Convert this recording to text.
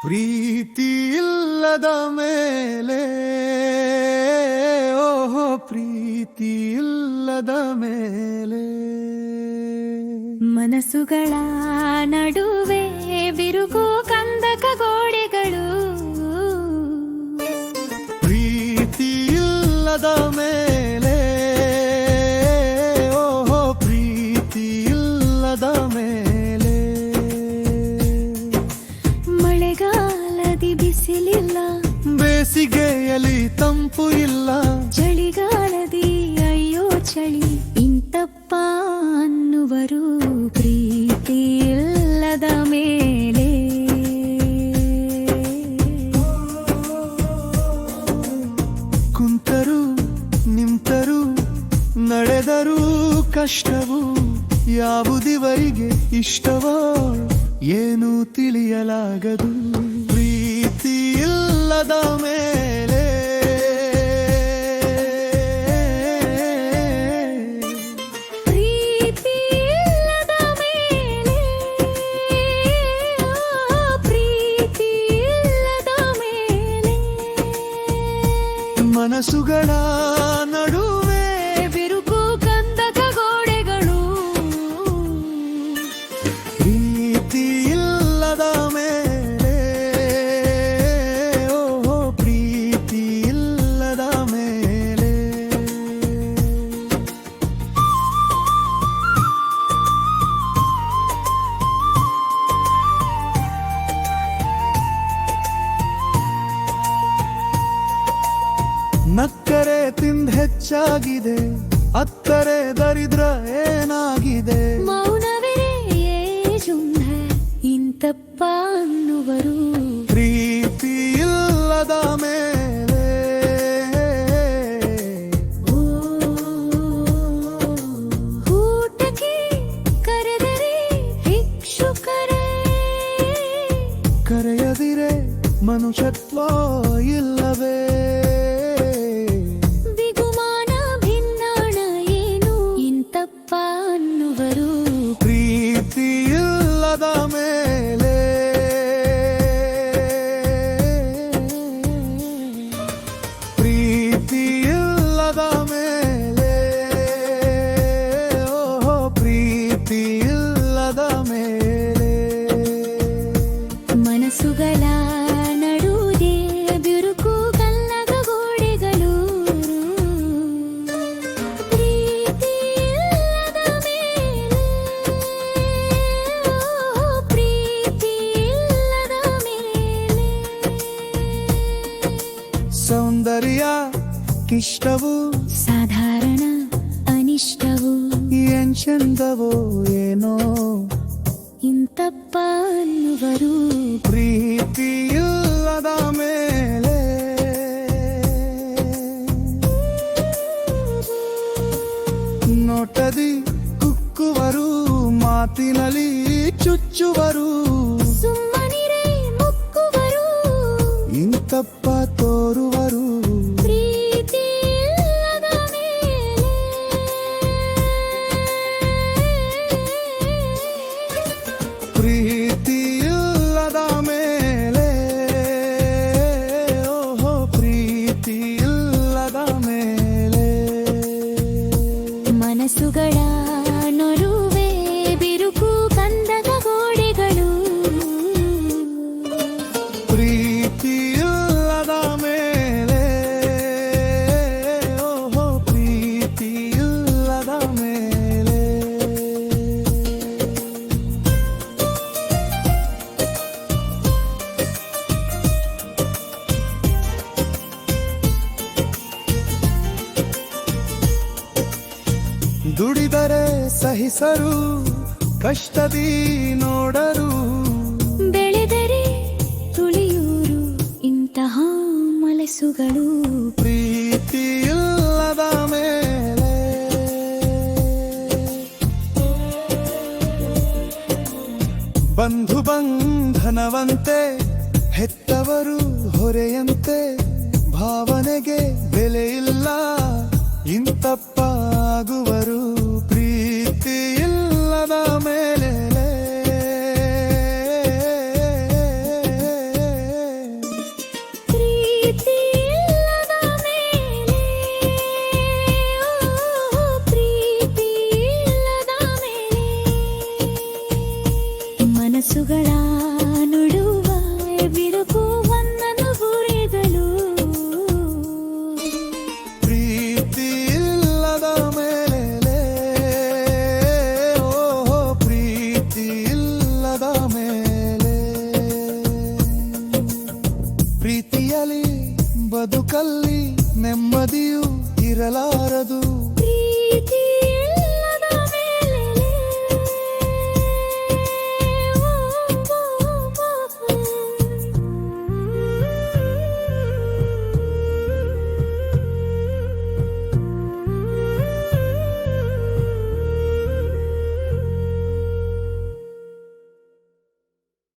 ಪ್ರೀತಿ ಇಲ್ಲದ ಮೇಲೆ ಓಹೋ ಪ್ರೀತಿ ಇಲ್ಲದ ಮೇಲೆ ಮನಸ್ಸುಗಳ ನಡುವೆ ಬಿರುಕು ಕಂದಕ ಗೋಡೆಗಳು ಪ್ರೀತಿ ಇಲ್ಲದ ಮೇಲೆ ಓಹೋ ಪ್ರೀತಿ ಇಲ್ಲದ ಮೇಲೆ ಮಳೆಗಾಲದಿ ಬಿಸಿಲಿಲ್ಲ ಬೇಸಿಗೆಯಲ್ಲಿ ತಂಪು ಇಲ್ಲ ಚಳಿಗಾಲದಿ ಅಯ್ಯೋ ಚಳಿ ಇಂತಪ್ಪ ಅನ್ನುವರು ಪ್ರೀತಿ ಇಲ್ಲದ ಮೇಲೆ ಕುಂತರು ನಿಂತರು ನಡೆದರೂ ಕಷ್ಟವು ಯಾವುದಿವರಿಗೆ ಇಷ್ಟವೋ ಏನು ತಿಳಿಯಲಾಗದು ಪ್ರೀತಿ ಇಲ್ಲದ ಮೇಲೆ ಪ್ರೀತಿ ಇಲ್ಲದ ಮೇಲೆ ಪ್ರೀತಿ ಇಲ್ಲದ ಮೇಲೆ ಮನಸ್ಸುಗಳ ನಡುವೆ ಬಿರುಕು ಕಂದಕ ಗೋಡೆಗಳು ಪ್ರೀತಿ ಇಲ್ಲದ ಮೇಲೆ ಓಹೋ ಪ್ರೀತಿ ಇಲ್ಲದ ಮೇಲೆ ನಕ್ಕರೆ ತಿಂದ ಹೆಚ್ಚಾಗಿದೆ ಅತ್ತರೆ ದರಿದ್ರ ಏನಾಗಿದೆ ಮೌನವಿರೇ ಜುಂಧ ಇಂತಪ್ಪ ಅನ್ನುವರು ಪ್ರೀತಿ ಇಲ್ಲದ ಮೇಲೆ ಊಟಕ್ಕೆ ಕರೆದರೆ ಭಿಕ್ಷುಕರೇ ಕರೆಯದಿರೆ ಮನುಷ್ಯತ್ವ ಇಲ್ಲವೇ ಬಿಗುಮಾನ ಭಿನ್ನಾಣ ಏನು ಇಂತಪ್ಪ ಅನ್ನುವರು ಪ್ರೀತಿ ಇಲ್ಲದ ಮೇಲೆ ಪ್ರೀತಿ ಇಲ್ಲದ ಮೇಲೆ ಓಹೋ ಪ್ರೀತಿ ಇಲ್ಲದ ಮೇಲೆ ಮನಸ್ಸುಗಳ ನಡುವೆ ಬಿರುಕು ಕಲ್ಲದ ಗೋಡೆಗಳು ಪ್ರೀತಿ ಇಲ್ಲದ ಮೇಲೆ ಪ್ರೀತಿ ಇಲ್ಲದ ಮೇಲೆ ಸೌಂದರ್ಯ ಕಿಷ್ಟವು ಸಾಧಾರಣ ಅನಿಷ್ಟವು ಏನ್ ಚಂದವೋ ಏನೋ ಇಂತಪ್ಪ ಅನ್ನುವರು ಪ್ರೀತಿ ಇಲ್ಲದ ಮೇಲೆ ನೋಟದಿ ಕುಕ್ಕುವರು ಮಾತಿನಲ್ಲಿ ಚುಚ್ಚುವರು ಸುಮ್ಮನಿರೇ ಮುಕ್ಕುವರು ಇಂತಪ್ಪ ತೋರುವರು ಪ್ರೀತಿ ಇಲ್ಲದ ಮೇಲೆ ಪ್ರೀತಿ ಇಲ್ಲದ ಮೇಲೆ ಓಹೋ ಪ್ರೀತಿ ಇಲ್ಲದ ಮೇಲೆ ಮನಸ್ಸುಗಳ ನಡುವೆ ಬಿರುಕು ಕಂದಕ ಗೋಡೆಗಳು ಪ್ರೀತಿ ಇಲ್ಲದ ಮೇಲೆ ಓಹೋ ಪ್ರೀತಿ ಇಲ್ಲದ ಮೇಲೆ ದುಡಿದರೆ ಸಹಿಸರು ಕಷ್ಟದಿ ನೋಡರು ಬೆಳೆದರೆ ತುಳಿಯೂರು ಇಂತಹ ಮನಸ್ಸುಗಳು ಪ್ರೀತಿ ಇಲ್ಲದ ಮೇಲೆ ಬಂಧು ಬಂಧನವಂತೆ ಹೆತ್ತವರು ಹೊರೆಯಂತೆ ಭಾವನೆಗೆ ಬೆಲೆ ಇಲ್ಲ ಇಂತಪ್ಪಾಗುವರು ಪ್ರೀತಿ ಇಲ್ಲದ ಮೇಲೆ ನೆಮ್ಮದಿಯೂ ಇರಲಾರದು. ಪ್ರೀತಿ